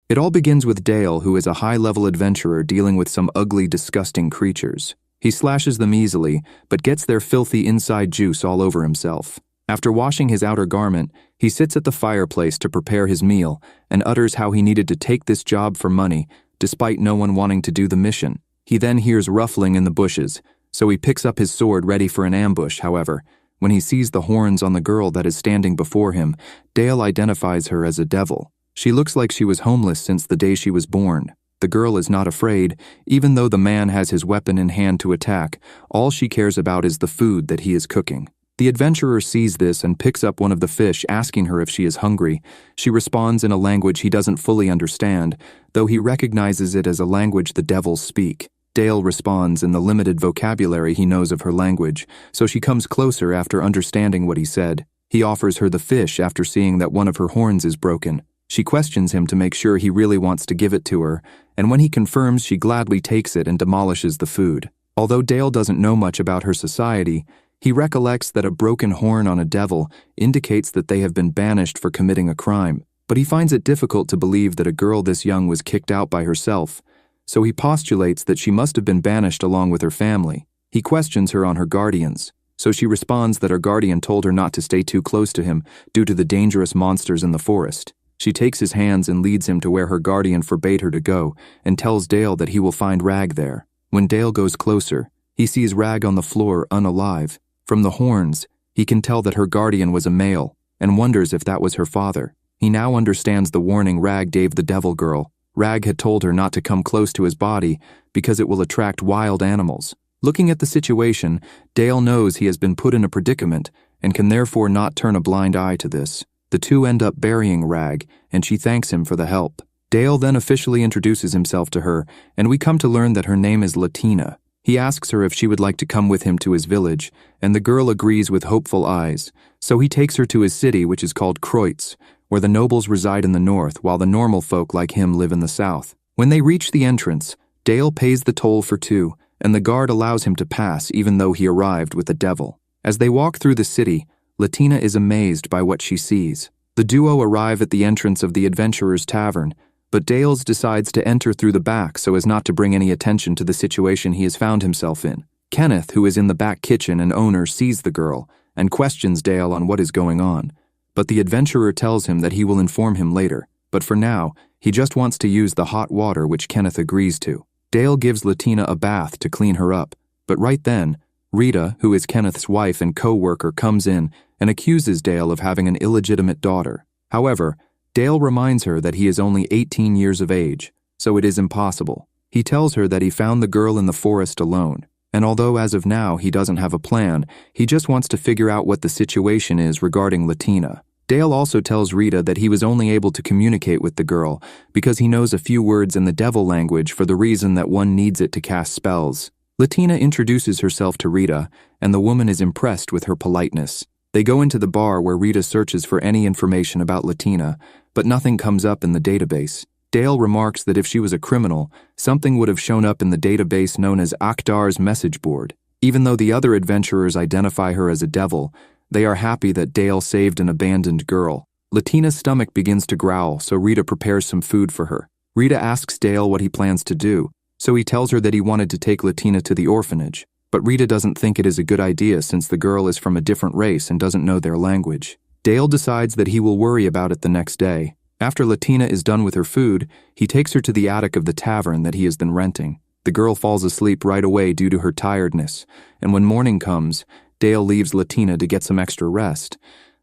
It all begins with Dale, who is a high-level adventurer dealing with some ugly, disgusting creatures. He slashes them easily, but gets their filthy inside juice all over himself. After washing his outer garment, he sits at the fireplace to prepare his meal and utters how he needed to take this job for money, despite no one wanting to do the mission. He then hears ruffling in the bushes, so he picks up his sword ready for an ambush. However, when he sees the horns on the girl that is standing before him, Dale identifies her as a devil. She looks like she was homeless since the day she was born. The girl is not afraid, even though the man has his weapon in hand to attack. All she cares about is the food that he is cooking. The adventurer sees this and picks up one of the fish, asking her if she is hungry. She responds in a language he doesn't fully understand, though he recognizes it as a language the devils speak. Dale responds in the limited vocabulary he knows of her language, so she comes closer after understanding what he said. He offers her the fish after seeing that one of her horns is broken. She questions him to make sure he really wants to give it to her, and when he confirms, she gladly takes it and demolishes the food. Although Dale doesn't know much about her society, he recollects that a broken horn on a devil indicates that they have been banished for committing a crime, but he finds it difficult to believe that a girl this young was kicked out by herself, so he postulates that she must have been banished along with her family. He questions her on her guardians, so she responds that her guardian told her not to stay too close to him due to the dangerous monsters in the forest. She takes his hands and leads him to where her guardian forbade her to go and tells Dale that he will find Rag there. When Dale goes closer, he sees Rag on the floor unalive. From the horns, he can tell that her guardian was a male and wonders if that was her father. He now understands the warning Rag gave the devil girl. Rag had told her not to come close to his body because it will attract wild animals. Looking at the situation, Dale knows he has been put in a predicament and can therefore not turn a blind eye to this. The two end up burying Rag, and she thanks him for the help. Dale then officially introduces himself to her, and we come to learn that her name is Latina. He asks her if she would like to come with him to his village, and the girl agrees with hopeful eyes. So he takes her to his city, which is called Kreutz, where the nobles reside in the north, while the normal folk like him live in the south. When they reach the entrance, Dale pays the toll for two, and the guard allows him to pass even though he arrived with the devil. As they walk through the city, Latina is amazed by what she sees. The duo arrive at the entrance of the adventurer's tavern, but Dales decides to enter through the back so as not to bring any attention to the situation he has found himself in. Kenneth, who is in the back kitchen and owner, sees the girl and questions Dale on what is going on, but the adventurer tells him that he will inform him later. But for now, he just wants to use the hot water, which Kenneth agrees to. Dale gives Latina a bath to clean her up, but right then, Rita, who is Kenneth's wife and co-worker, comes in and accuses Dale of having an illegitimate daughter. However, Dale reminds her that he is only 18 years of age, so it is impossible. He tells her that he found the girl in the forest alone, and although as of now he doesn't have a plan, he just wants to figure out what the situation is regarding Latina. Dale also tells Rita that he was only able to communicate with the girl because he knows a few words in the devil language for the reason that one needs it to cast spells. Latina introduces herself to Rita, and the woman is impressed with her politeness. They go into the bar where Rita searches for any information about Latina, but nothing comes up in the database. Dale remarks that if she was a criminal, something would have shown up in the database known as Akhtar's message board. Even though the other adventurers identify her as a devil, they are happy that Dale saved an abandoned girl. Latina's stomach begins to growl, so Rita prepares some food for her. Rita asks Dale what he plans to do, so he tells her that he wanted to take Latina to the orphanage. But Rita doesn't think it is a good idea since the girl is from a different race and doesn't know their language. Dale decides that he will worry about it the next day. After Latina is done with her food, he takes her to the attic of the tavern that he has been renting. The girl falls asleep right away due to her tiredness, and when morning comes, Dale leaves Latina to get some extra rest,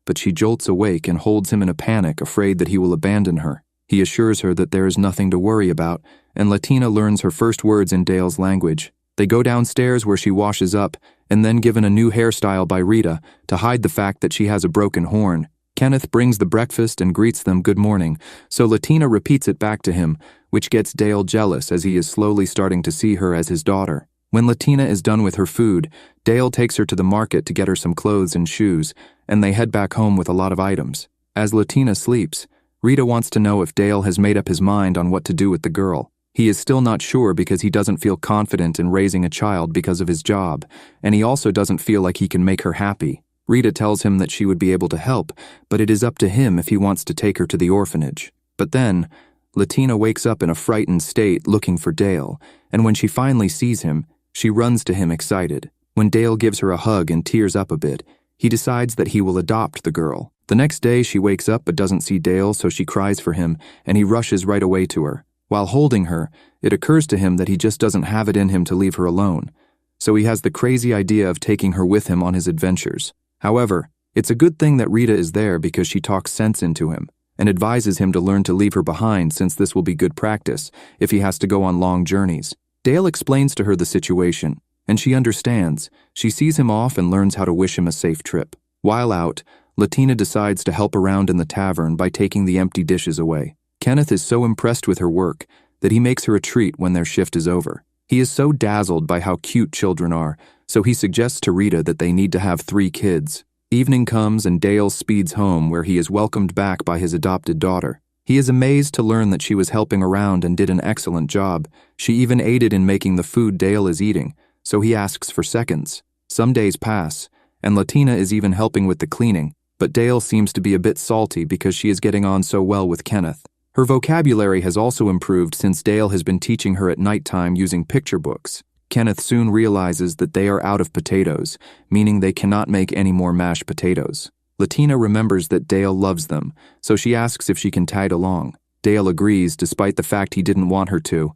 but she jolts awake and holds him in a panic, afraid that he will abandon her. He assures her that there is nothing to worry about, and Latina learns her first words in Dale's language. They go downstairs where she washes up, and then given a new hairstyle by Rita to hide the fact that she has a broken horn. Kenneth brings the breakfast and greets them good morning, so Latina repeats it back to him, which gets Dale jealous as he is slowly starting to see her as his daughter. When Latina is done with her food, Dale takes her to the market to get her some clothes and shoes, and they head back home with a lot of items. As Latina sleeps, Rita wants to know if Dale has made up his mind on what to do with the girl. He is still not sure because he doesn't feel confident in raising a child because of his job, and he also doesn't feel like he can make her happy. Rita tells him that she would be able to help, but it is up to him if he wants to take her to the orphanage. But then, Latina wakes up in a frightened state looking for Dale, and when she finally sees him, she runs to him excited. When Dale gives her a hug and tears up a bit, he decides that he will adopt the girl. The next day, she wakes up but doesn't see Dale, so she cries for him, and he rushes right away to her. While holding her, it occurs to him that he just doesn't have it in him to leave her alone, so he has the crazy idea of taking her with him on his adventures. However, it's a good thing that Rita is there because she talks sense into him and advises him to learn to leave her behind, since this will be good practice if he has to go on long journeys. Dale explains to her the situation, and she understands. She sees him off and learns how to wish him a safe trip. While out, Latina decides to help around in the tavern by taking the empty dishes away. Kenneth is so impressed with her work that he makes her a treat when their shift is over. He is so dazzled by how cute children are, so he suggests to Rita that they need to have 3 kids. Evening comes and Dale speeds home, where he is welcomed back by his adopted daughter. He is amazed to learn that she was helping around and did an excellent job. She even aided in making the food Dale is eating, so he asks for seconds. Some days pass, and Latina is even helping with the cleaning, but Dale seems to be a bit salty because she is getting on so well with Kenneth. Her vocabulary has also improved since Dale has been teaching her at nighttime using picture books. Kenneth soon realizes that they are out of potatoes, meaning they cannot make any more mashed potatoes. Latina remembers that Dale loves them, so she asks if she can tag along. Dale agrees despite the fact he didn't want her to,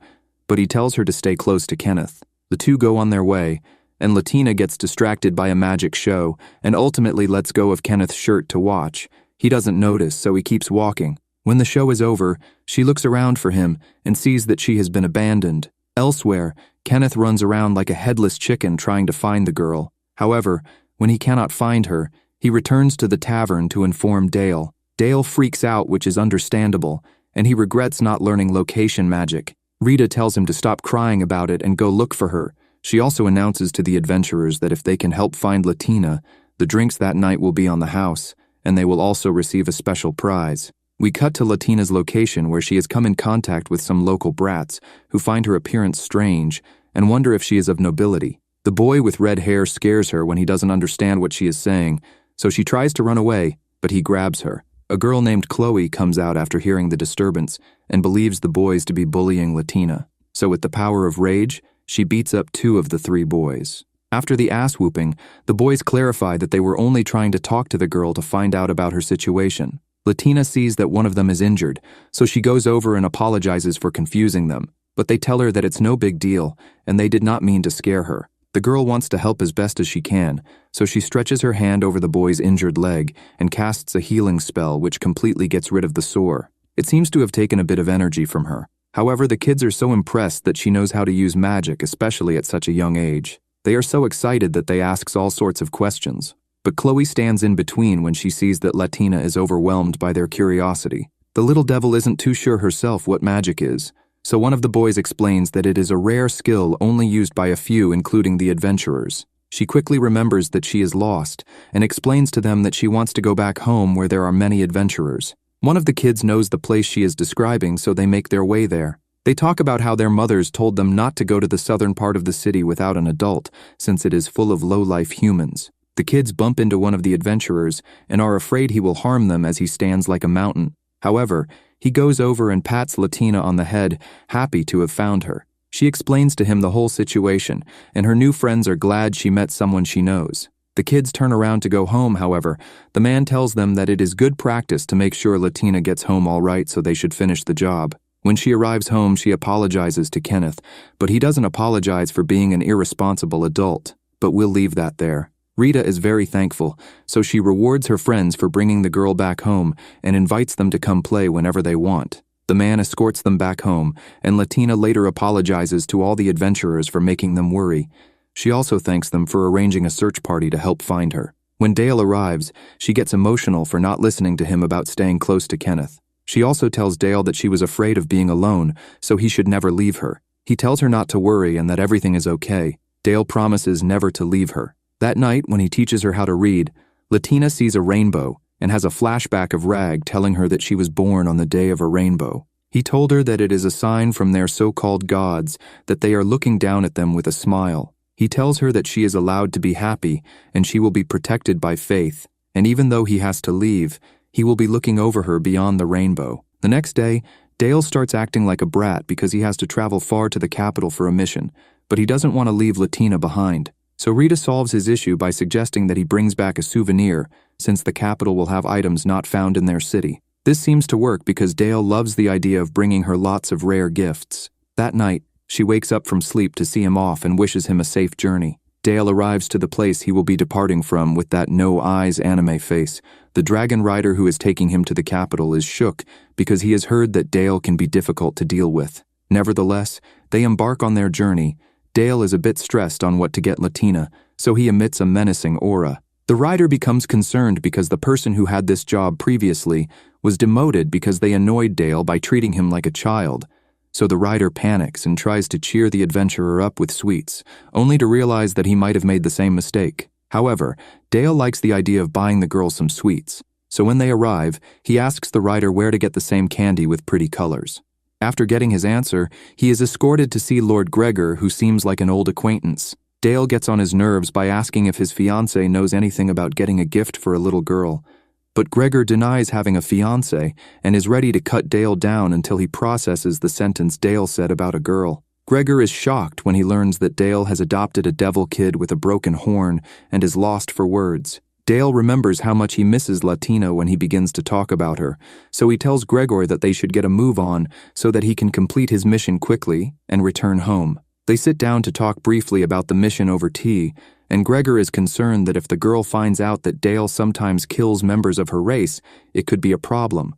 but he tells her to stay close to Kenneth. The two go on their way, and Latina gets distracted by a magic show and ultimately lets go of Kenneth's shirt to watch. He doesn't notice, so he keeps walking. When the show is over, she looks around for him and sees that she has been abandoned. Elsewhere, Kenneth runs around like a headless chicken trying to find the girl. However, when he cannot find her, he returns to the tavern to inform Dale. Dale freaks out, which is understandable, and he regrets not learning location magic. Rita tells him to stop crying about it and go look for her. She also announces to the adventurers that if they can help find Latina, the drinks that night will be on the house, and they will also receive a special prize. We cut to Latina's location, where she has come in contact with some local brats who find her appearance strange and wonder if she is of nobility. The boy with red hair scares her when he doesn't understand what she is saying, so she tries to run away, but he grabs her. A girl named Chloe comes out after hearing the disturbance and believes the boys to be bullying Latina. So with the power of rage, she beats up 2 of the 3 boys. After the ass-whooping, the boys clarify that they were only trying to talk to the girl to find out about her situation. Latina sees that one of them is injured, so she goes over and apologizes for confusing them, but they tell her that it's no big deal and they did not mean to scare her. The girl wants to help as best as she can, so she stretches her hand over the boy's injured leg and casts a healing spell which completely gets rid of the sore. It seems to have taken a bit of energy from her. However, the kids are so impressed that she knows how to use magic, especially at such a young age. They are so excited that they ask all sorts of questions. But Chloe stands in between when she sees that Latina is overwhelmed by their curiosity. The little devil isn't too sure herself what magic is, so one of the boys explains that it is a rare skill only used by a few, including the adventurers. She quickly remembers that she is lost and explains to them that she wants to go back home where there are many adventurers. One of the kids knows the place she is describing, so they make their way there. They talk about how their mothers told them not to go to the southern part of the city without an adult, since it is full of low-life humans. The kids bump into one of the adventurers and are afraid he will harm them as he stands like a mountain. However, he goes over and pats Latina on the head, happy to have found her. She explains to him the whole situation, and her new friends are glad she met someone she knows. The kids turn around to go home, however. The man tells them that it is good practice to make sure Latina gets home all right, so they should finish the job. When she arrives home, she apologizes to Kenneth, but he doesn't apologize for being an irresponsible adult. But we'll leave that there. Rita is very thankful, so she rewards her friends for bringing the girl back home and invites them to come play whenever they want. The man escorts them back home, and Latina later apologizes to all the adventurers for making them worry. She also thanks them for arranging a search party to help find her. When Dale arrives, she gets emotional for not listening to him about staying close to Kenneth. She also tells Dale that she was afraid of being alone, so he should never leave her. He tells her not to worry and that everything is okay. Dale promises never to leave her. That night, when he teaches her how to read, Latina sees a rainbow and has a flashback of Rag telling her that she was born on the day of a rainbow. He told her that it is a sign from their so-called gods that they are looking down at them with a smile. He tells her that she is allowed to be happy and she will be protected by faith, and even though he has to leave, he will be looking over her beyond the rainbow. The next day, Dale starts acting like a brat because he has to travel far to the capital for a mission, but he doesn't want to leave Latina behind. So Rita solves his issue by suggesting that he brings back a souvenir, since the capital will have items not found in their city. This seems to work because Dale loves the idea of bringing her lots of rare gifts. That night, she wakes up from sleep to see him off and wishes him a safe journey. Dale arrives to the place he will be departing from with that no-eyes anime face. The dragon rider who is taking him to the capital is shook because he has heard that Dale can be difficult to deal with. Nevertheless, they embark on their journey. Dale is a bit stressed on what to get Latina, so he emits a menacing aura. The rider becomes concerned because the person who had this job previously was demoted because they annoyed Dale by treating him like a child. So the rider panics and tries to cheer the adventurer up with sweets, only to realize that he might have made the same mistake. However, Dale likes the idea of buying the girl some sweets, so when they arrive, he asks the rider where to get the same candy with pretty colors. After getting his answer, he is escorted to see Lord Gregor, who seems like an old acquaintance. Dale gets on his nerves by asking if his fiancée knows anything about getting a gift for a little girl. But Gregor denies having a fiancée and is ready to cut Dale down until he processes the sentence Dale said about a girl. Gregor is shocked when he learns that Dale has adopted a devil kid with a broken horn and is lost for words. Dale remembers how much he misses Latina when he begins to talk about her, so he tells Gregor that they should get a move on so that he can complete his mission quickly and return home. They sit down to talk briefly about the mission over tea, and Gregor is concerned that if the girl finds out that Dale sometimes kills members of her race, it could be a problem.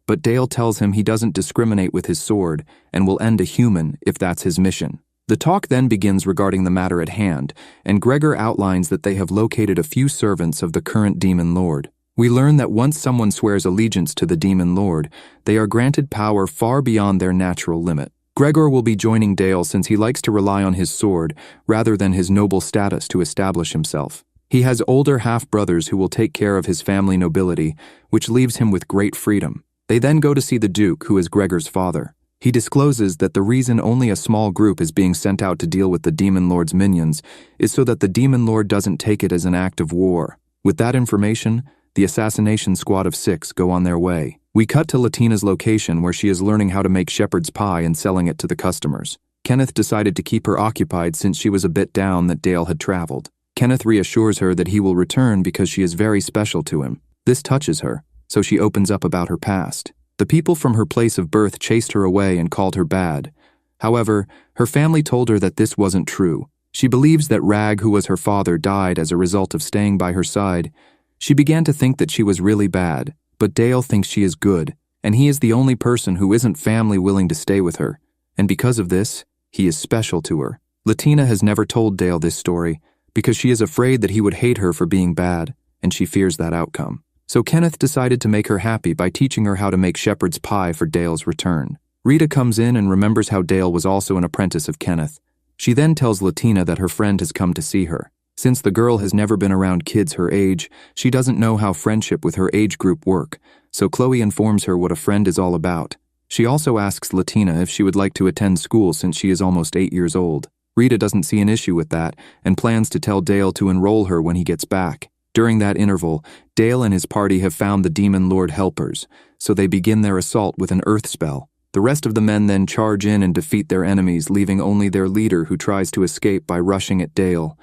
But Dale tells him he doesn't discriminate with his sword and will end a human if that's his mission. The talk then begins regarding the matter at hand, and Gregor outlines that they have located a few servants of the current demon lord. We learn that once someone swears allegiance to the demon lord, they are granted power far beyond their natural limit. Gregor will be joining Dale since he likes to rely on his sword rather than his noble status to establish himself. He has older half-brothers who will take care of his family nobility, which leaves him with great freedom. They then go to see the Duke, who is Gregor's father. He discloses that the reason only a small group is being sent out to deal with the Demon Lord's minions is so that the Demon Lord doesn't take it as an act of war. With that information, the assassination squad of 6 go on their way. We cut to Latina's location where she is learning how to make shepherd's pie and selling it to the customers. Kenneth decided to keep her occupied since she was a bit down that Dale had traveled. Kenneth reassures her that he will return because she is very special to him. This touches her, so she opens up about her past. The people from her place of birth chased her away and called her bad. However, her family told her that this wasn't true. She believes that Rag, who was her father, died as a result of staying by her side. She began to think that she was really bad, but Dale thinks she is good, and he is the only person who isn't family willing to stay with her. And because of this, he is special to her. Latina has never told Dale this story because she is afraid that he would hate her for being bad, and she fears that outcome. So Kenneth decided to make her happy by teaching her how to make shepherd's pie for Dale's return. Rita comes in and remembers how Dale was also an apprentice of Kenneth. She then tells Latina that her friend has come to see her. Since the girl has never been around kids her age, she doesn't know how friendship with her age group work, so Chloe informs her what a friend is all about. She also asks Latina if she would like to attend school since she is almost 8 years old. Rita doesn't see an issue with that and plans to tell Dale to enroll her when he gets back. During that interval, Dale and his party have found the Demon Lord helpers, so they begin their assault with an earth spell. The rest of the men then charge in and defeat their enemies, leaving only their leader who tries to escape by rushing at Dale.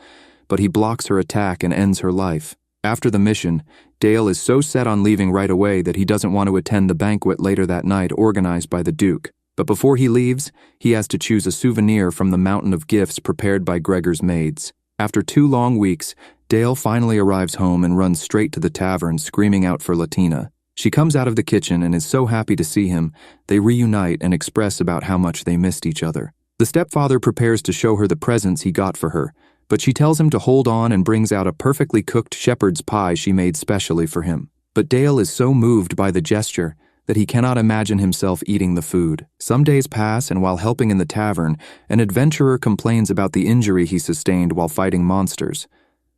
But he blocks her attack and ends her life. After the mission, Dale is so set on leaving right away that he doesn't want to attend the banquet later that night organized by the Duke. But before he leaves, he has to choose a souvenir from the mountain of gifts prepared by Gregor's maids. After 2 long weeks, Dale finally arrives home and runs straight to the tavern, screaming out for Latina. She comes out of the kitchen and is so happy to see him. They reunite and express about how much they missed each other. The stepfather prepares to show her the presents he got for her, but she tells him to hold on and brings out a perfectly cooked shepherd's pie she made specially for him. But Dale is so moved by the gesture that he cannot imagine himself eating the food. Some days pass, and while helping in the tavern, an adventurer complains about the injury he sustained while fighting monsters.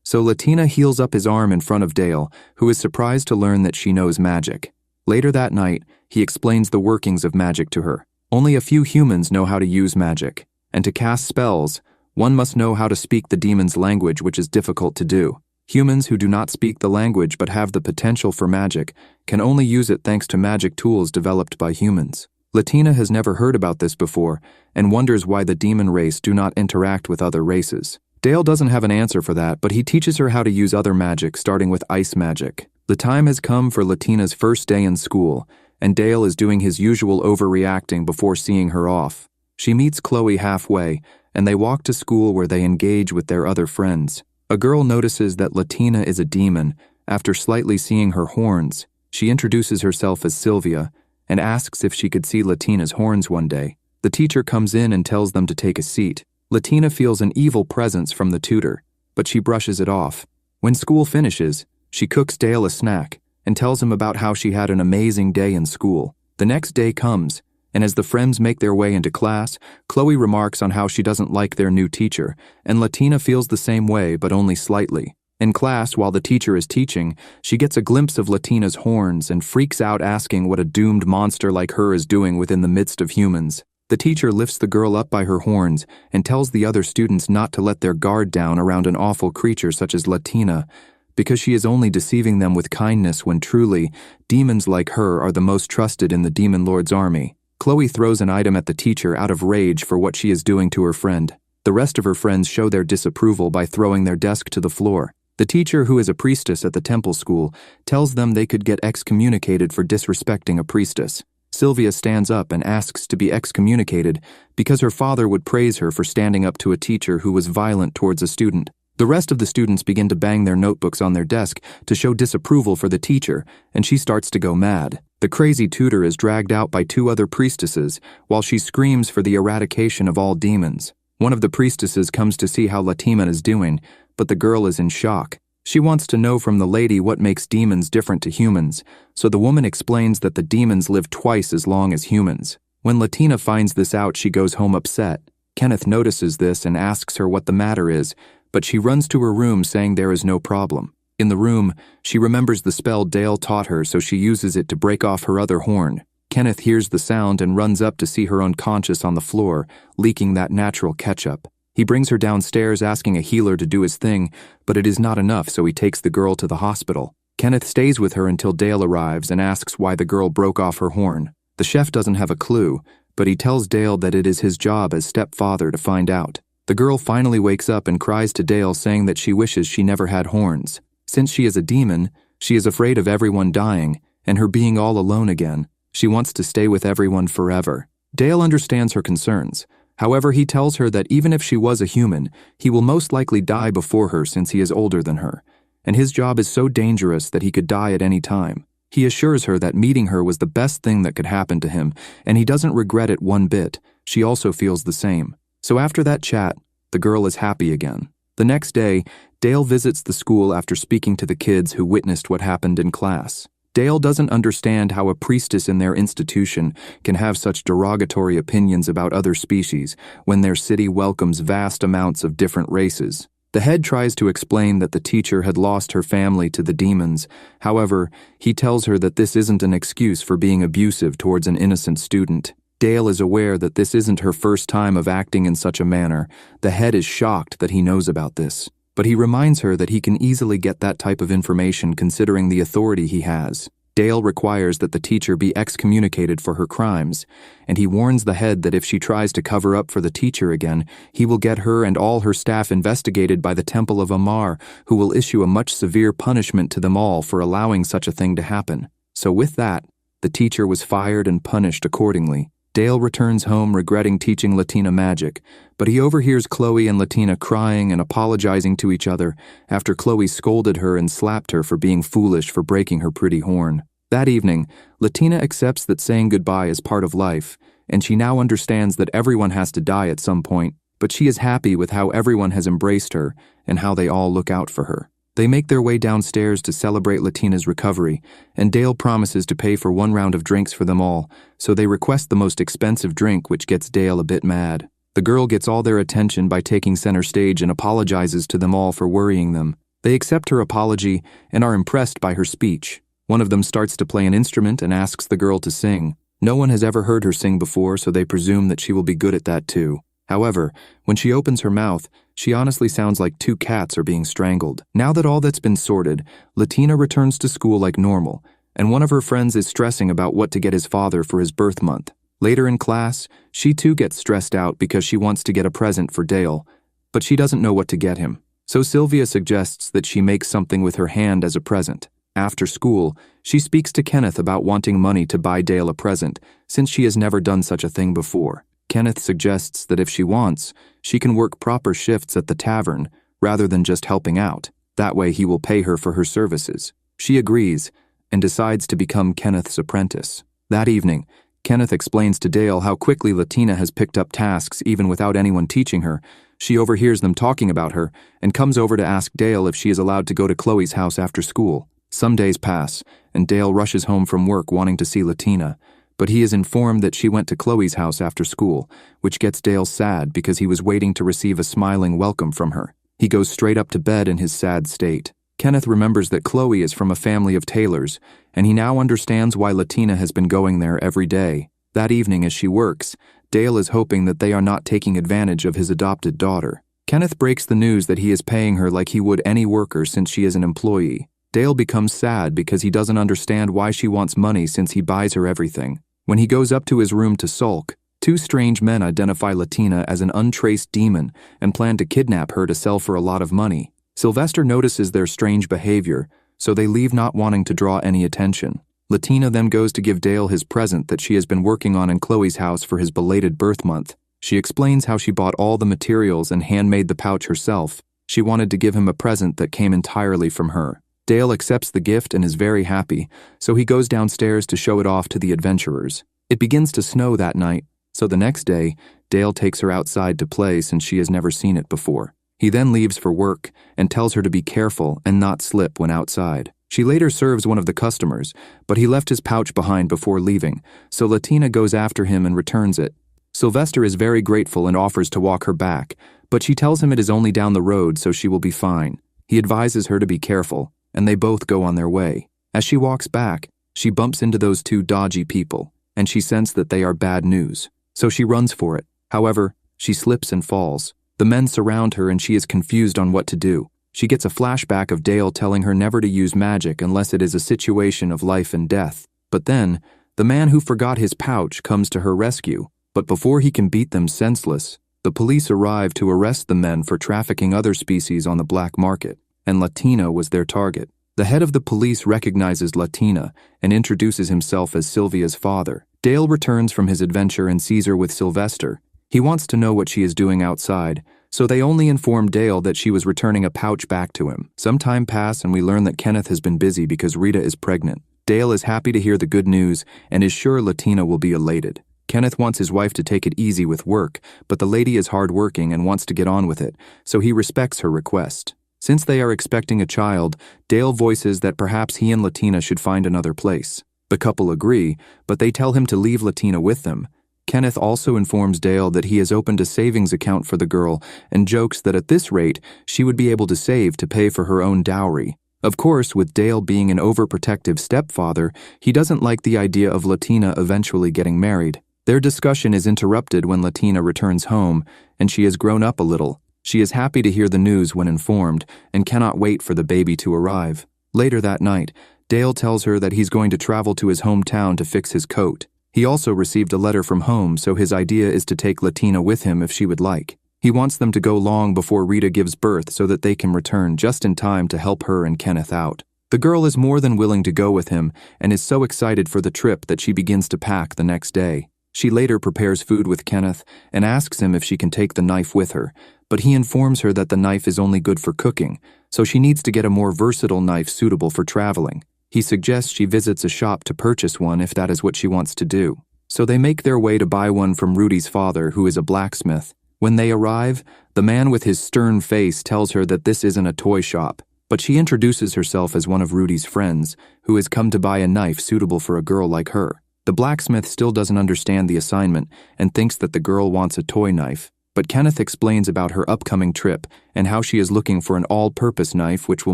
So Latina heals up his arm in front of Dale, who is surprised to learn that she knows magic. Later that night, he explains the workings of magic to her. Only a few humans know how to use magic, and to cast spells, one must know how to speak the demon's language, which is difficult to do. Humans who do not speak the language but have the potential for magic can only use it thanks to magic tools developed by humans. Latina has never heard about this before and wonders why the demon race do not interact with other races. Dale doesn't have an answer for that, but he teaches her how to use other magic, starting with ice magic. The time has come for Latina's first day in school, and Dale is doing his usual overreacting before seeing her off. She meets Chloe halfway, and they walk to school where they engage with their other friends. A girl notices that Latina is a demon. After slightly seeing her horns, she introduces herself as Sylvia and asks if she could see Latina's horns one day. The teacher comes in and tells them to take a seat. Latina feels an evil presence from the tutor, but she brushes it off. When school finishes, she cooks Dale a snack and tells him about how she had an amazing day in school. The next day comes, and as the friends make their way into class, Chloe remarks on how she doesn't like their new teacher, and Latina feels the same way, but only slightly. In class, while the teacher is teaching, she gets a glimpse of Latina's horns and freaks out, asking what a doomed monster like her is doing within the midst of humans. The teacher lifts the girl up by her horns and tells the other students not to let their guard down around an awful creature such as Latina, because she is only deceiving them with kindness when truly, demons like her are the most trusted in the Demon Lord's army. Chloe throws an item at the teacher out of rage for what she is doing to her friend. The rest of her friends show their disapproval by throwing their desk to the floor. The teacher, who is a priestess at the temple school, tells them they could get excommunicated for disrespecting a priestess. Sylvia stands up and asks to be excommunicated because her father would praise her for standing up to a teacher who was violent towards a student. The rest of the students begin to bang their notebooks on their desk to show disapproval for the teacher, and she starts to go mad. The crazy tutor is dragged out by two other priestesses while she screams for the eradication of all demons. One of the priestesses comes to see how Latina is doing, but the girl is in shock. She wants to know from the lady what makes demons different to humans, so the woman explains that the demons live twice as long as humans. When Latina finds this out, she goes home upset. Kenneth notices this and asks her what the matter is, but she runs to her room saying there is no problem. In the room, she remembers the spell Dale taught her, so she uses it to break off her other horn. Kenneth hears the sound and runs up to see her unconscious on the floor, leaking that natural ketchup. He brings her downstairs asking a healer to do his thing, but it is not enough, so he takes the girl to the hospital. Kenneth stays with her until Dale arrives and asks why the girl broke off her horn. The chef doesn't have a clue, but he tells Dale that it is his job as stepfather to find out. The girl finally wakes up and cries to Dale, saying that she wishes she never had horns. Since she is a demon, she is afraid of everyone dying and her being all alone again. She wants to stay with everyone forever. Dale understands her concerns. However, he tells her that even if she was a human, he will most likely die before her since he is older than her, and his job is so dangerous that he could die at any time. He assures her that meeting her was the best thing that could happen to him, and he doesn't regret it one bit. She also feels the same. So after that chat, the girl is happy again. The next day, Dale visits the school after speaking to the kids who witnessed what happened in class. Dale doesn't understand how a priestess in their institution can have such derogatory opinions about other species when their city welcomes vast amounts of different races. The head tries to explain that the teacher had lost her family to the demons. However, he tells her that this isn't an excuse for being abusive towards an innocent student. Dale is aware that this isn't her first time of acting in such a manner. The head is shocked that he knows about this, but he reminds her that he can easily get that type of information considering the authority he has. Dale requires that the teacher be excommunicated for her crimes, and he warns the head that if she tries to cover up for the teacher again, he will get her and all her staff investigated by the Temple of Amar, who will issue a much severe punishment to them all for allowing such a thing to happen. So with that, the teacher was fired and punished accordingly. Dale returns home regretting teaching Latina magic, but he overhears Chloe and Latina crying and apologizing to each other after Chloe scolded her and slapped her for being foolish for breaking her pretty horn. That evening, Latina accepts that saying goodbye is part of life, and she now understands that everyone has to die at some point, but she is happy with how everyone has embraced her and how they all look out for her. They make their way downstairs to celebrate Latina's recovery, and Dale promises to pay for one round of drinks for them all, so they request the most expensive drink, which gets Dale a bit mad. The girl gets all their attention by taking center stage and apologizes to them all for worrying them. They accept her apology and are impressed by her speech. One of them starts to play an instrument and asks the girl to sing. No one has ever heard her sing before, so they presume that she will be good at that too. However, when she opens her mouth, she honestly sounds like two cats are being strangled. Now that all that's been sorted, Latina returns to school like normal, and one of her friends is stressing about what to get his father for his birth month. Later in class, she too gets stressed out because she wants to get a present for Dale, but she doesn't know what to get him. So Sylvia suggests that she makes something with her hand as a present. After school, she speaks to Kenneth about wanting money to buy Dale a present, since she has never done such a thing before. Kenneth suggests that if she wants, she can work proper shifts at the tavern, rather than just helping out. That way he will pay her for her services. She agrees, and decides to become Kenneth's apprentice. That evening, Kenneth explains to Dale how quickly Latina has picked up tasks even without anyone teaching her. She overhears them talking about her, and comes over to ask Dale if she is allowed to go to Chloe's house after school. Some days pass, and Dale rushes home from work wanting to see Latina, but he is informed that she went to Chloe's house after school, which gets Dale sad because he was waiting to receive a smiling welcome from her. He goes straight up to bed in his sad state. Kenneth remembers that Chloe is from a family of tailors, and he now understands why Latina has been going there every day. That evening as she works, Dale is hoping that they are not taking advantage of his adopted daughter. Kenneth breaks the news that he is paying her like he would any worker since she is an employee. Dale becomes sad because he doesn't understand why she wants money since he buys her everything. When he goes up to his room to sulk, two strange men identify Latina as an untraced demon and plan to kidnap her to sell for a lot of money. Sylvester notices their strange behavior, so they leave not wanting to draw any attention. Latina then goes to give Dale his present that she has been working on in Chloe's house for his belated birth month. She explains how she bought all the materials and handmade the pouch herself. She wanted to give him a present that came entirely from her. Dale accepts the gift and is very happy, so he goes downstairs to show it off to the adventurers. It begins to snow that night, so the next day, Dale takes her outside to play since she has never seen it before. He then leaves for work and tells her to be careful and not slip when outside. She later serves one of the customers, but he left his pouch behind before leaving, so Latina goes after him and returns it. Sylvester is very grateful and offers to walk her back, but she tells him it is only down the road so she will be fine. He advises her to be careful, and they both go on their way. As she walks back, she bumps into those two dodgy people, and she senses that they are bad news, so she runs for it. However, she slips and falls. The men surround her and she is confused on what to do. She gets a flashback of Dale telling her never to use magic unless it is a situation of life and death. But then, the man who forgot his pouch comes to her rescue. But before he can beat them senseless, the police arrive to arrest the men for trafficking other species on the black market, and Latina was their target. The head of the police recognizes Latina and introduces himself as Sylvia's father. Dale returns from his adventure and sees her with Sylvester. He wants to know what she is doing outside, so they only inform Dale that she was returning a pouch back to him. Some time passes and we learn that Kenneth has been busy because Rita is pregnant. Dale is happy to hear the good news and is sure Latina will be elated. Kenneth wants his wife to take it easy with work, but the lady is hardworking and wants to get on with it, so he respects her request. Since they are expecting a child, Dale voices that perhaps he and Latina should find another place. The couple agree, but they tell him to leave Latina with them. Kenneth also informs Dale that he has opened a savings account for the girl and jokes that at this rate, she would be able to save to pay for her own dowry. Of course, with Dale being an overprotective stepfather, he doesn't like the idea of Latina eventually getting married. Their discussion is interrupted when Latina returns home, and she has grown up a little. She is happy to hear the news when informed, and cannot wait for the baby to arrive. Later that night, Dale tells her that he's going to travel to his hometown to fix his coat. He also received a letter from home, so his idea is to take Latina with him if she would like. He wants them to go long before Rita gives birth so that they can return just in time to help her and Kenneth out. The girl is more than willing to go with him and is so excited for the trip that she begins to pack the next day. She later prepares food with Kenneth and asks him if she can take the knife with her, but he informs her that the knife is only good for cooking, so she needs to get a more versatile knife suitable for traveling. He suggests she visits a shop to purchase one if that is what she wants to do. So they make their way to buy one from Rudy's father, who is a blacksmith. When they arrive, the man with his stern face tells her that this isn't a toy shop, but she introduces herself as one of Rudy's friends, who has come to buy a knife suitable for a girl like her. The blacksmith still doesn't understand the assignment and thinks that the girl wants a toy knife, but Kenneth explains about her upcoming trip and how she is looking for an all-purpose knife which will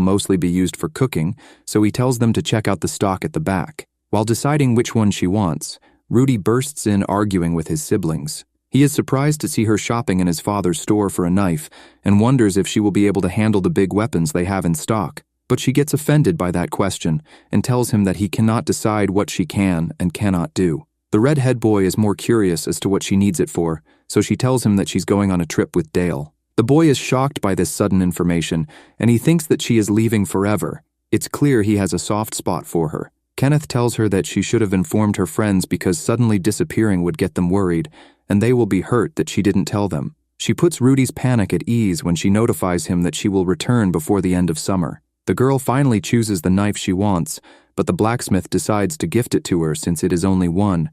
mostly be used for cooking, so he tells them to check out the stock at the back. While deciding which one she wants, Rudy bursts in arguing with his siblings. He is surprised to see her shopping in his father's store for a knife and wonders if she will be able to handle the big weapons they have in stock. But she gets offended by that question and tells him that he cannot decide what she can and cannot do. The The redhead boy is more curious as to what she needs it for, so she tells him that she's going on a trip with Dale. The boy is shocked by this sudden information, and he thinks that she is leaving forever. It's clear he has a soft spot for her. Kenneth tells her that she should have informed her friends because suddenly disappearing would get them worried, and they will be hurt that she didn't tell them. She puts Rudy's panic at ease when she notifies him that she will return before the end of summer. The girl finally chooses the knife she wants, but the blacksmith decides to gift it to her since it is only one.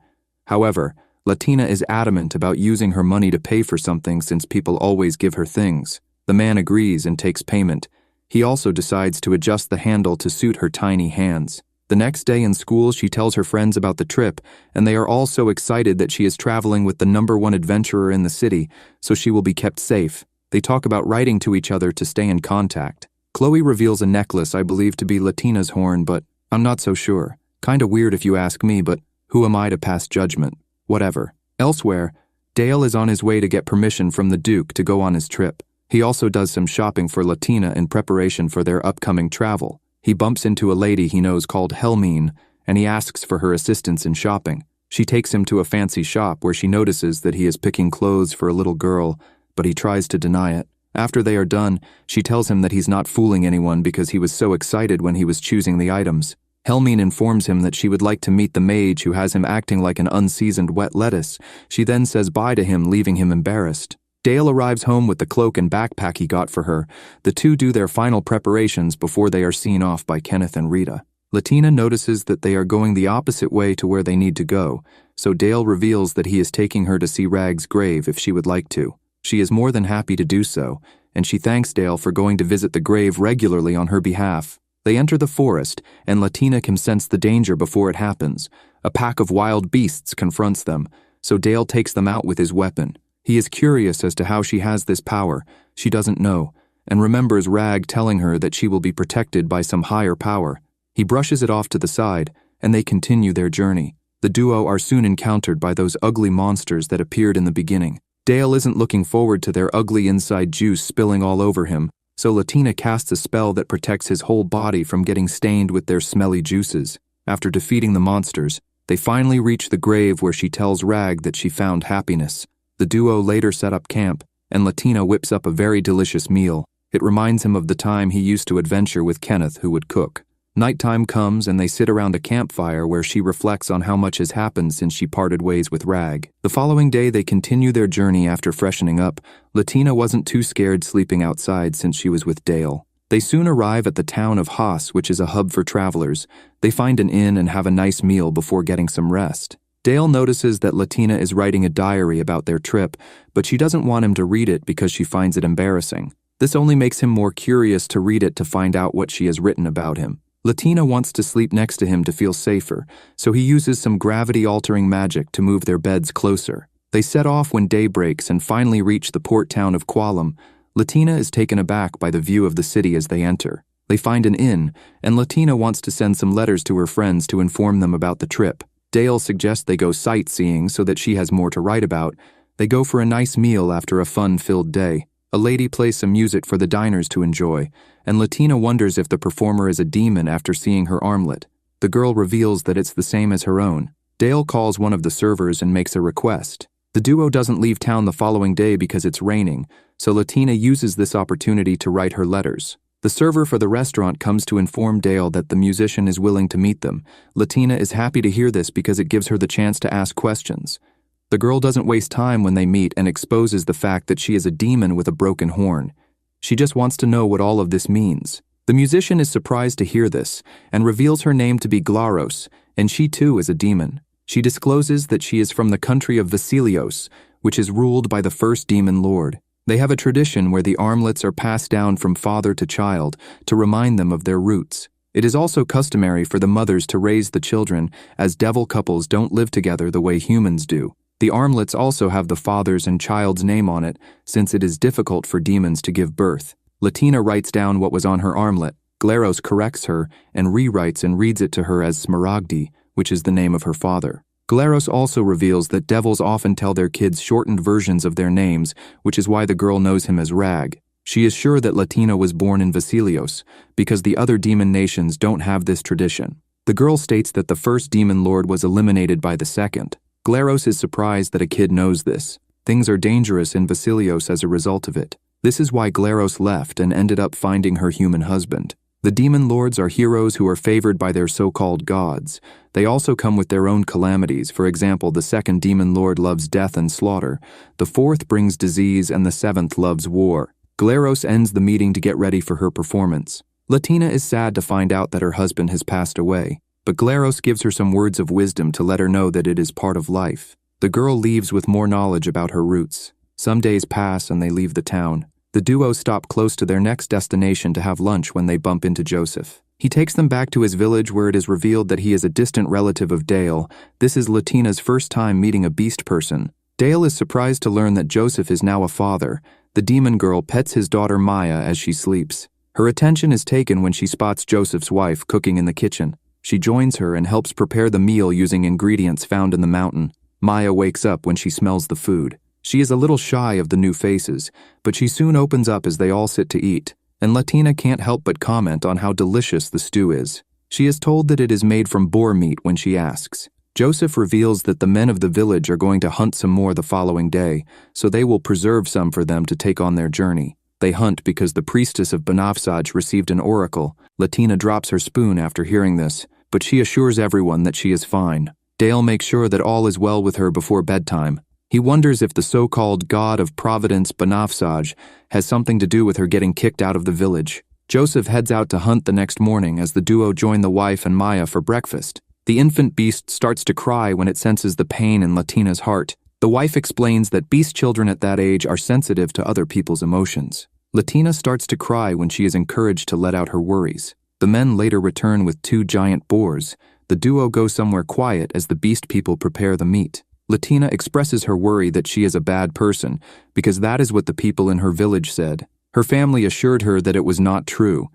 However, Latina is adamant about using her money to pay for something since people always give her things. The man agrees and takes payment. He also decides to adjust the handle to suit her tiny hands. The next day in school, she tells her friends about the trip, and they are all so excited that she is traveling with the #1 adventurer in the city, so she will be kept safe. They talk about writing to each other to stay in contact. Chloe reveals a necklace I believe to be Latina's horn, but I'm not so sure. Kinda weird if you ask me, but who am I to pass judgment? Whatever. Elsewhere, Dale is on his way to get permission from the Duke to go on his trip. He also does some shopping for Latina in preparation for their upcoming travel. He bumps into a lady he knows called Helmine, and he asks for her assistance in shopping. She takes him to a fancy shop where she notices that he is picking clothes for a little girl, but he tries to deny it. After they are done, she tells him that he's not fooling anyone because he was so excited when he was choosing the items. Helmine informs him that she would like to meet the mage who has him acting like an unseasoned wet lettuce. She then says bye to him, leaving him embarrassed. Dale arrives home with the cloak and backpack he got for her. The two do their final preparations before they are seen off by Kenneth and Rita. Latina notices that they are going the opposite way to where they need to go, so Dale reveals that he is taking her to see Rag's grave if she would like to. She is more than happy to do so, and she thanks Dale for going to visit the grave regularly on her behalf. They enter the forest, and Latina can sense the danger before it happens. A pack of wild beasts confronts them, so Dale takes them out with his weapon. He is curious as to how she has this power. She doesn't know, and remembers Rag telling her that she will be protected by some higher power. He brushes it off to the side, and they continue their journey. The duo are soon encountered by those ugly monsters that appeared in the beginning. Dale isn't looking forward to their ugly inside juice spilling all over him, so Latina casts a spell that protects his whole body from getting stained with their smelly juices. After defeating the monsters, they finally reach the grave where she tells Rag that she found happiness. The duo later set up camp, and Latina whips up a very delicious meal. It reminds him of the time he used to adventure with Kenneth, who would cook. Nighttime comes and they sit around a campfire where she reflects on how much has happened since she parted ways with Rag. The following day they continue their journey after freshening up. Latina wasn't too scared sleeping outside since she was with Dale. They soon arrive at the town of Haas, which is a hub for travelers. They find an inn and have a nice meal before getting some rest. Dale notices that Latina is writing a diary about their trip, but she doesn't want him to read it because she finds it embarrassing. This only makes him more curious to read it to find out what she has written about him. Latina wants to sleep next to him to feel safer, so he uses some gravity-altering magic to move their beds closer. They set off when day breaks and finally reach the port town of Kualum. Latina is taken aback by the view of the city as they enter. They find an inn, and Latina wants to send some letters to her friends to inform them about the trip. Dale suggests they go sightseeing so that she has more to write about. They go for a nice meal after a fun-filled day. A lady plays some music for the diners to enjoy, and Latina wonders if the performer is a demon after seeing her armlet. The girl reveals that it's the same as her own. Dale calls one of the servers and makes a request. The duo doesn't leave town the following day because it's raining, so Latina uses this opportunity to write her letters. The server for the restaurant comes to inform Dale that the musician is willing to meet them. Latina is happy to hear this because it gives her the chance to ask questions. The girl doesn't waste time when they meet and exposes the fact that she is a demon with a broken horn. She just wants to know what all of this means. The musician is surprised to hear this and reveals her name to be Glaros, and she too is a demon. She discloses that she is from the country of Vasilios, which is ruled by the first demon lord. They have a tradition where the armlets are passed down from father to child to remind them of their roots. It is also customary for the mothers to raise the children, as devil couples don't live together the way humans do. The armlets also have the father's and child's name on it, since it is difficult for demons to give birth. Latina writes down what was on her armlet. Glaros corrects her and rewrites and reads it to her as Smaragdi, which is the name of her father. Glaros also reveals that devils often tell their kids shortened versions of their names, which is why the girl knows him as Rag. She is sure that Latina was born in Vasilios, because the other demon nations don't have this tradition. The girl states that the first demon lord was eliminated by the second. Glaros is surprised that a kid knows this. Things are dangerous in Vasilios as a result of it. This is why Glaros left and ended up finding her human husband. The demon lords are heroes who are favored by their so-called gods. They also come with their own calamities. For example, the second demon lord loves death and slaughter, the fourth brings disease, and the seventh loves war. Glaros ends the meeting to get ready for her performance. Latina is sad to find out that her husband has passed away, but Glaros gives her some words of wisdom to let her know that it is part of life. The girl leaves with more knowledge about her roots. Some days pass and they leave the town. The duo stop close to their next destination to have lunch when they bump into Joseph. He takes them back to his village where it is revealed that he is a distant relative of Dale. This is Latina's first time meeting a beast person. Dale is surprised to learn that Joseph is now a father. The demon girl pets his daughter Maya as she sleeps. Her attention is taken when she spots Joseph's wife cooking in the kitchen. She joins her and helps prepare the meal using ingredients found in the mountain. Maya wakes up when she smells the food. She is a little shy of the new faces, but she soon opens up as they all sit to eat, and Latina can't help but comment on how delicious the stew is. She is told that it is made from boar meat when she asks. Joseph reveals that the men of the village are going to hunt some more the following day, so they will preserve some for them to take on their journey. They hunt because the priestess of Banavsaj received an oracle. Latina drops her spoon after hearing this, but she assures everyone that she is fine. Dale makes sure that all is well with her before bedtime. He wonders if the so-called god of Providence Banavsaj has something to do with her getting kicked out of the village. Joseph heads out to hunt the next morning as the duo join the wife and Maya for breakfast. The infant beast starts to cry when it senses the pain in Latina's heart. The wife explains that beast children at that age are sensitive to other people's emotions. Latina starts to cry when she is encouraged to let out her worries. The men later return with 2 giant boars. The duo go somewhere quiet as the beast people prepare the meat. Latina expresses her worry that she is a bad person because that is what the people in her village said. Her family assured her that it was not true.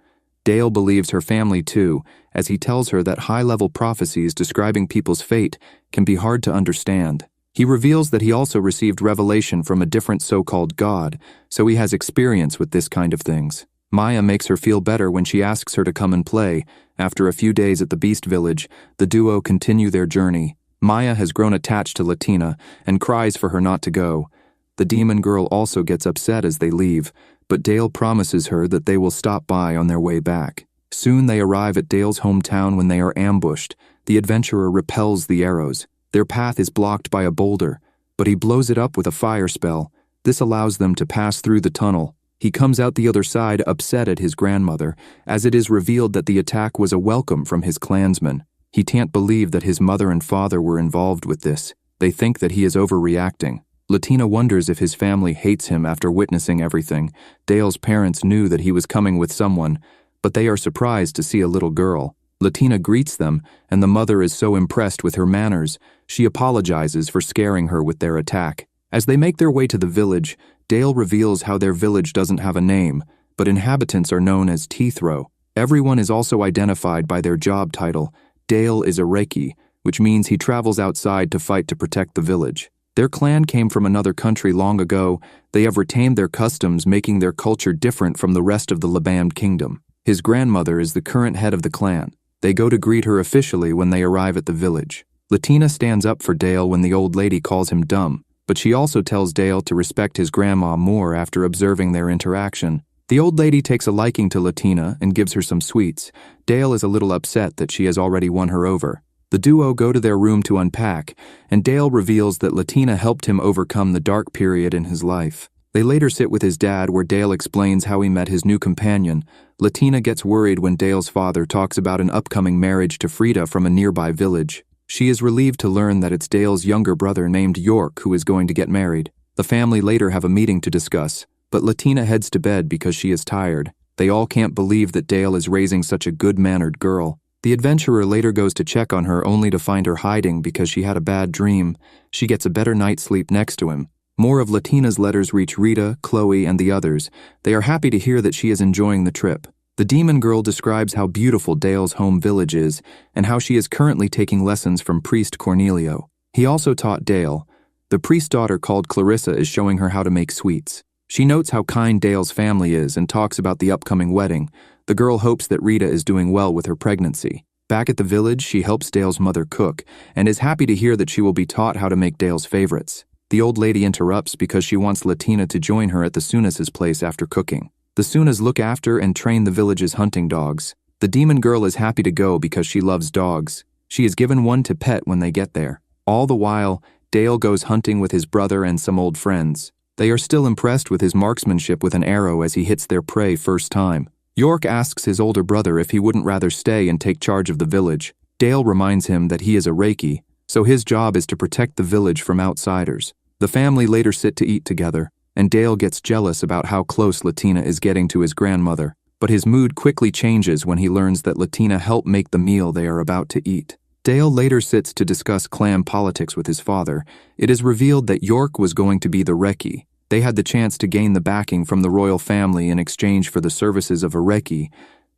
Dale believes her family too, as he tells her that high-level prophecies describing people's fate can be hard to understand. He reveals that he also received revelation from a different so-called god, so he has experience with this kind of things. Maya makes her feel better when she asks her to come and play. After a few days at the beast village, the duo continue their journey. Maya has grown attached to Latina and cries for her not to go. The demon girl also gets upset as they leave, but Dale promises her that they will stop by on their way back. Soon they arrive at Dale's hometown when they are ambushed. The adventurer repels the arrows. Their path is blocked by a boulder, but he blows it up with a fire spell. This allows them to pass through the tunnel. He comes out the other side upset at his grandmother, as it is revealed that the attack was a welcome from his clansmen. He can't believe that his mother and father were involved with this. They think that he is overreacting. Latina wonders if his family hates him after witnessing everything. Dale's parents knew that he was coming with someone, but they are surprised to see a little girl. Latina greets them, and the mother is so impressed with her manners, she apologizes for scaring her with their attack. As they make their way to the village, Dale reveals how their village doesn't have a name, but inhabitants are known as Teethrow. Everyone is also identified by their job title. Dale is a Reiki, which means he travels outside to fight to protect the village. Their clan came from another country long ago. They have retained their customs, making their culture different from the rest of the Labamd kingdom. His grandmother is the current head of the clan. They go to greet her officially when they arrive at the village. Latina stands up for Dale when the old lady calls him dumb, but she also tells Dale to respect his grandma more after observing their interaction. The old lady takes a liking to Latina and gives her some sweets. Dale is a little upset that she has already won her over. The duo go to their room to unpack, and Dale reveals that Latina helped him overcome the dark period in his life. They later sit with his dad where Dale explains how he met his new companion. Latina gets worried when Dale's father talks about an upcoming marriage to Frida from a nearby village. She is relieved to learn that it's Dale's younger brother named York who is going to get married. The family later have a meeting to discuss, but Latina heads to bed because she is tired. They all can't believe that Dale is raising such a good-mannered girl. The adventurer later goes to check on her only to find her hiding because she had a bad dream. She gets a better night's sleep next to him. More of Latina's letters reach Rita, Chloe, and the others. They are happy to hear that she is enjoying the trip. The demon girl describes how beautiful Dale's home village is and how she is currently taking lessons from priest Cornelio. He also taught Dale. The priest's daughter called Clarissa is showing her how to make sweets. She notes how kind Dale's family is and talks about the upcoming wedding. The girl hopes that Rita is doing well with her pregnancy. Back at the village, she helps Dale's mother cook and is happy to hear that she will be taught how to make Dale's favorites. The old lady interrupts because she wants Latina to join her at the Sunas' place after cooking. The Sunas look after and train the village's hunting dogs. The demon girl is happy to go because she loves dogs. She is given one to pet when they get there. All the while, Dale goes hunting with his brother and some old friends. They are still impressed with his marksmanship with an arrow as he hits their prey first time. York asks his older brother if he wouldn't rather stay and take charge of the village. Dale reminds him that he is a Reiki, so his job is to protect the village from outsiders. The family later sit to eat together, and Dale gets jealous about how close Latina is getting to his grandmother. But his mood quickly changes when he learns that Latina helped make the meal they are about to eat. Dale later sits to discuss clan politics with his father. It is revealed that York was going to be the Reiki. They had the chance to gain the backing from the royal family in exchange for the services of a Reiki.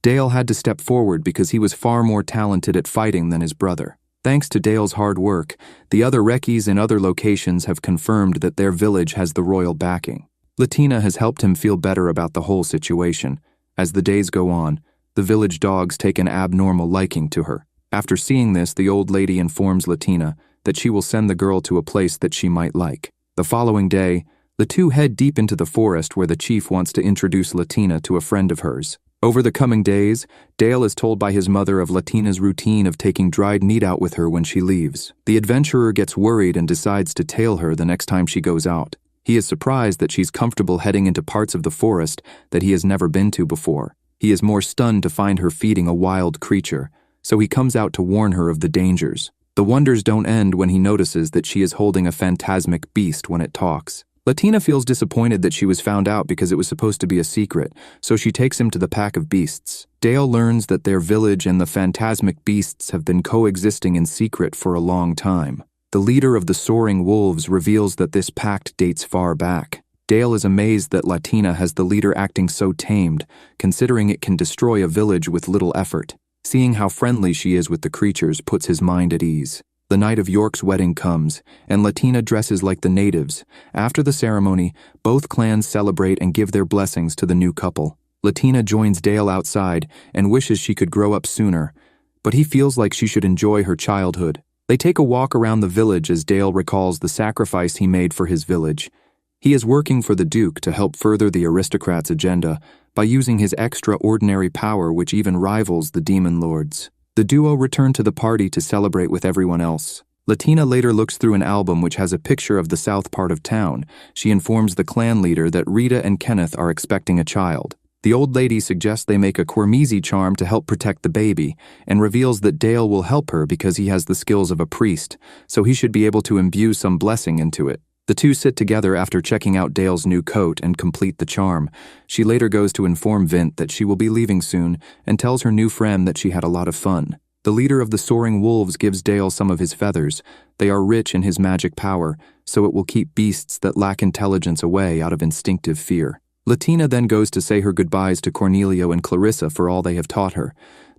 Dale had to step forward because he was far more talented at fighting than his brother. Thanks to Dale's hard work, the other Reikis in other locations have confirmed that their village has the royal backing. Latina has helped him feel better about the whole situation. As the days go on, the village dogs take an abnormal liking to her. After seeing this, the old lady informs Latina that she will send the girl to a place that she might like. The following day, the two head deep into the forest where the chief wants to introduce Latina to a friend of hers. Over the coming days, Dale is told by his mother of Latina's routine of taking dried meat out with her when she leaves. The adventurer gets worried and decides to tail her the next time she goes out. He is surprised that she's comfortable heading into parts of the forest that he has never been to before. He is more stunned to find her feeding a wild creature, so he comes out to warn her of the dangers. The wonders don't end when he notices that she is holding a phantasmic beast when it talks. Latina feels disappointed that she was found out because it was supposed to be a secret, so she takes him to the pack of beasts. Dale learns that their village and the phantasmic beasts have been coexisting in secret for a long time. The leader of the soaring wolves reveals that this pact dates far back. Dale is amazed that Latina has the leader acting so tamed, considering it can destroy a village with little effort. Seeing how friendly she is with the creatures puts his mind at ease. The night of York's wedding comes, and Latina dresses like the natives. After the ceremony, both clans celebrate and give their blessings to the new couple. Latina joins Dale outside and wishes she could grow up sooner, but he feels like she should enjoy her childhood. They take a walk around the village as Dale recalls the sacrifice he made for his village. He is working for the Duke to help further the aristocrats' agenda by using his extraordinary power which even rivals the demon lords. The duo return to the party to celebrate with everyone else. Latina later looks through an album which has a picture of the south part of town. She informs the clan leader that Rita and Kenneth are expecting a child. The old lady suggests they make a Quermesi charm to help protect the baby, and reveals that Dale will help her because he has the skills of a priest, so he should be able to imbue some blessing into it. The two sit together after checking out Dale's new coat and complete the charm. She later goes to inform Vint that she will be leaving soon and tells her new friend that she had a lot of fun. The leader of the soaring wolves gives Dale some of his feathers. They are rich in his magic power, so it will keep beasts that lack intelligence away out of instinctive fear. Latina then goes to say her goodbyes to Cornelio and Clarissa for all they have taught her.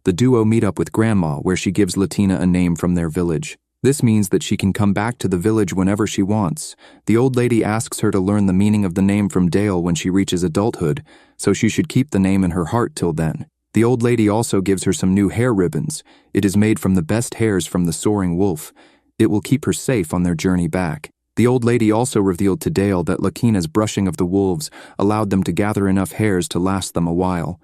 The duo meet up with Grandma, where she gives Latina a name from their village. This means that she can come back to the village whenever she wants. The old lady asks her to learn the meaning of the name from Dale when she reaches adulthood, so she should keep the name in her heart till then. The old lady also gives her some new hair ribbons. It is made from the best hairs from the soaring wolf. It will keep her safe on their journey back. The old lady also revealed to Dale that Latina's brushing of the wolves allowed them to gather enough hairs to last them a while.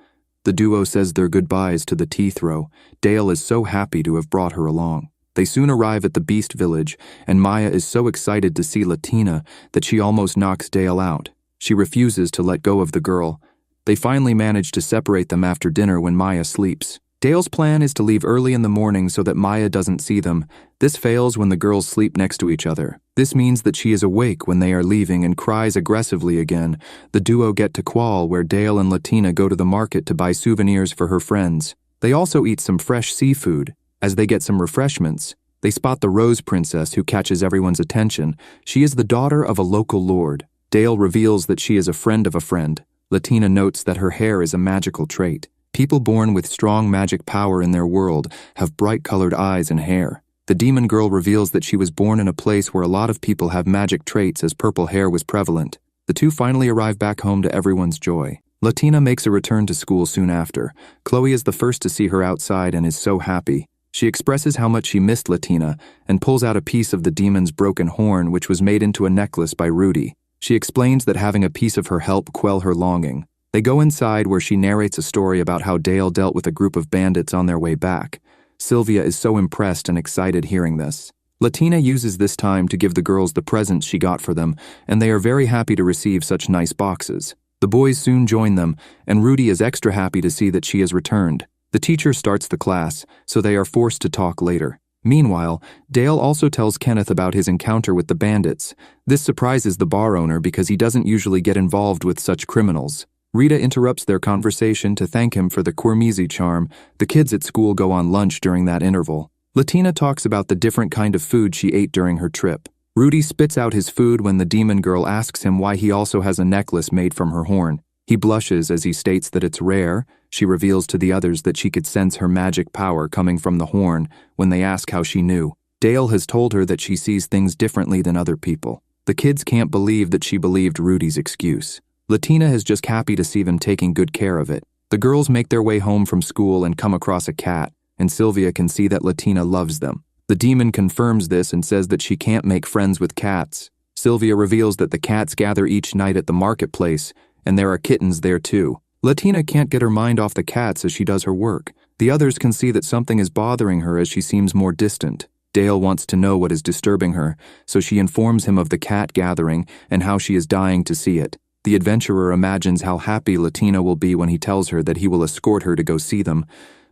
The duo says their goodbyes to the teeth row. Dale is so happy to have brought her along. They soon arrive at the beast village, and Maya is so excited to see Latina that she almost knocks Dale out. She refuses to let go of the girl. They finally manage to separate them after dinner when Maya sleeps. Dale's plan is to leave early in the morning so that Maya doesn't see them. This fails when the girls sleep next to each other. This means that she is awake when they are leaving and cries aggressively again. The duo get to Qual, where Dale and Latina go to the market to buy souvenirs for her friends. They also eat some fresh seafood. As they get some refreshments, they spot the Rose Princess, who catches everyone's attention. She is the daughter of a local lord. Dale reveals that she is a friend of a friend. Latina notes that her hair is a magical trait. People born with strong magic power in their world have bright-colored eyes and hair. The demon girl reveals that she was born in a place where a lot of people have magic traits, as purple hair was prevalent. The two finally arrive back home to everyone's joy. Latina makes a return to school soon after. Chloe is the first to see her outside and is so happy. She expresses how much she missed Latina and pulls out a piece of the demon's broken horn, which was made into a necklace by Rudy. She explains that having a piece of her help quell her longing. They go inside where she narrates a story about how Dale dealt with a group of bandits on their way back. Sylvia is so impressed and excited hearing this. Latina uses this time to give the girls the presents she got for them, and they are very happy to receive such nice boxes. The boys soon join them, and Rudy is extra happy to see that she has returned. The teacher starts the class, so they are forced to talk later. Meanwhile, Dale also tells Kenneth about his encounter with the bandits. This surprises the bar owner because he doesn't usually get involved with such criminals. Rita interrupts their conversation to thank him for the Quirmizi charm. The kids at school go on lunch during that interval. Latina talks about the different kind of food she ate during her trip. Rudy spits out his food when the demon girl asks him why he also has a necklace made from her horn. He blushes as he states that it's rare. She reveals to the others that she could sense her magic power coming from the horn when they ask how she knew. Dale has told her that she sees things differently than other people. The kids can't believe that she believed Rudy's excuse. Latina is just happy to see them taking good care of it. The girls make their way home from school and come across a cat, and Sylvia can see that Latina loves them. The demon confirms this and says that she can't make friends with cats. Sylvia reveals that the cats gather each night at the marketplace, and there are kittens there too. Latina can't get her mind off the cats as she does her work. The others can see that something is bothering her as she seems more distant. Dale wants to know what is disturbing her, so she informs him of the cat gathering and how she is dying to see it. The adventurer imagines how happy Latina will be when he tells her that he will escort her to go see them,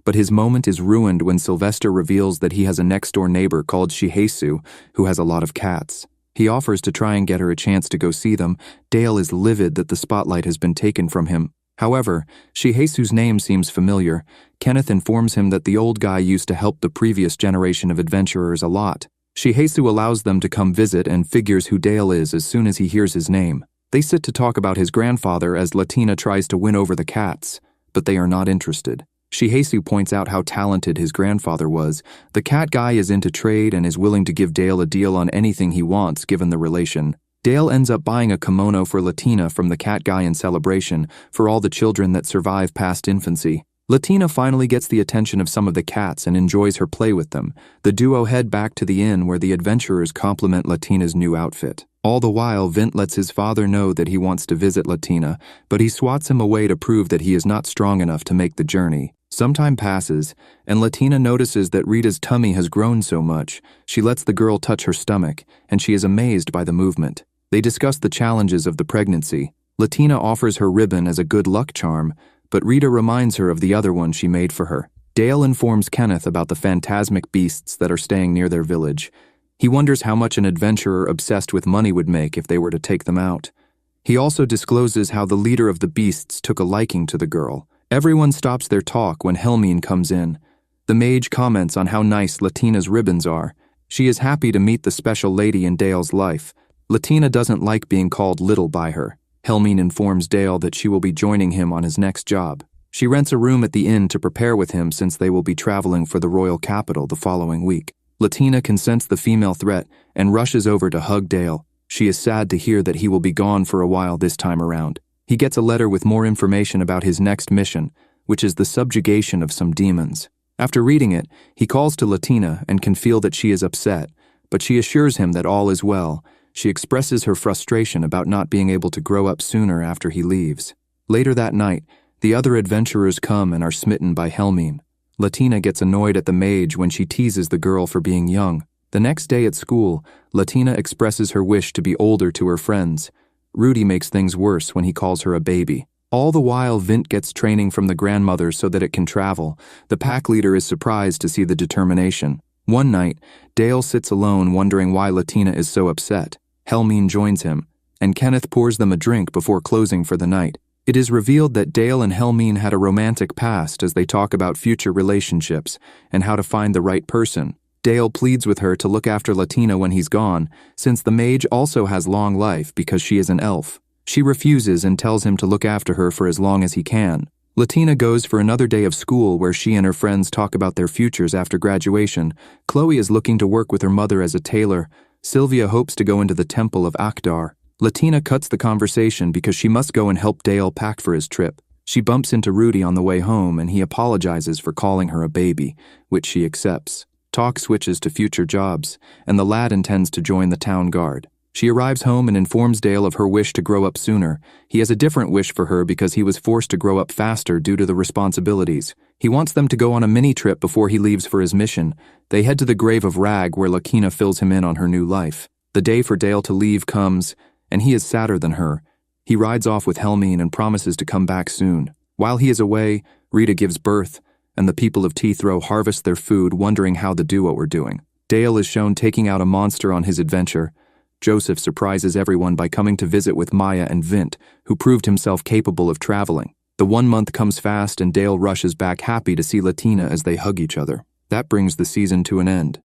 but his moment is ruined when Sylvester reveals that he has a next-door neighbor called Shihesu who has a lot of cats. He offers to try and get her a chance to go see them. Dale is livid that the spotlight has been taken from him. However, Shihesu's name seems familiar. Kenneth informs him that the old guy used to help the previous generation of adventurers a lot. Shihesu allows them to come visit and figures who Dale is as soon as he hears his name. They sit to talk about his grandfather as Latina tries to win over the cats, but they are not interested. Shihesu points out how talented his grandfather was. The cat guy is into trade and is willing to give Dale a deal on anything he wants given the relation. Dale ends up buying a kimono for Latina from the cat guy in celebration for all the children that survive past infancy. Latina finally gets the attention of some of the cats and enjoys her play with them. The duo head back to the inn where the adventurers compliment Latina's new outfit. All the while, Vint lets his father know that he wants to visit Latina, but he swats him away to prove that he is not strong enough to make the journey. Some time passes, and Latina notices that Rita's tummy has grown so much. She lets the girl touch her stomach, and she is amazed by the movement. They discuss the challenges of the pregnancy. Latina offers her ribbon as a good luck charm, but Rita reminds her of the other one she made for her. Dale informs Kenneth about the phantasmic beasts that are staying near their village. He wonders how much an adventurer obsessed with money would make if they were to take them out. He also discloses how the leader of the beasts took a liking to the girl. Everyone stops their talk when Helmine comes in. The mage comments on how nice Latina's ribbons are. She is happy to meet the special lady in Dale's life. Latina doesn't like being called little by her. Helmine informs Dale that she will be joining him on his next job. She rents a room at the inn to prepare with him since they will be traveling for the royal capital the following week. Latina can sense the female threat and rushes over to hug Dale. She is sad to hear that he will be gone for a while this time around. He gets a letter with more information about his next mission, which is the subjugation of some demons. After reading it, he calls to Latina and can feel that she is upset, but she assures him that all is well. She expresses her frustration about not being able to grow up sooner after he leaves. Later that night, the other adventurers come and are smitten by Helmine. Latina gets annoyed at the mage when she teases the girl for being young. The next day at school, Latina expresses her wish to be older to her friends. Rudy makes things worse when he calls her a baby. All the while, Vint gets training from the grandmother so that it can travel. The pack leader is surprised to see the determination. One night, Dale sits alone wondering why Latina is so upset. Helmine joins him, and Kenneth pours them a drink before closing for the night. It is revealed that Dale and Helmine had a romantic past as they talk about future relationships and how to find the right person. Dale pleads with her to look after Latina when he's gone, since the mage also has long life because she is an elf. She refuses and tells him to look after her for as long as he can. Latina goes for another day of school where she and her friends talk about their futures after graduation. Chloe is looking to work with her mother as a tailor. Sylvia hopes to go into the Temple of Akdar. Latina cuts the conversation because she must go and help Dale pack for his trip. She bumps into Rudy on the way home and he apologizes for calling her a baby, which she accepts. Talk switches to future jobs, and the lad intends to join the town guard. She arrives home and informs Dale of her wish to grow up sooner. He has a different wish for her because he was forced to grow up faster due to the responsibilities. He wants them to go on a mini-trip before he leaves for his mission. They head to the grave of Rag where Lakina fills him in on her new life. The day for Dale to leave comes, and he is sadder than her. He rides off with Helmine and promises to come back soon. While he is away, Rita gives birth, and the people of Teethrow harvest their food, wondering how the duo were doing. Dale is shown taking out a monster on his adventure. Joseph surprises everyone by coming to visit with Maya and Vint, who proved himself capable of traveling. The 1 month comes fast and Dale rushes back happy to see Latina as they hug each other. That brings the season to an end.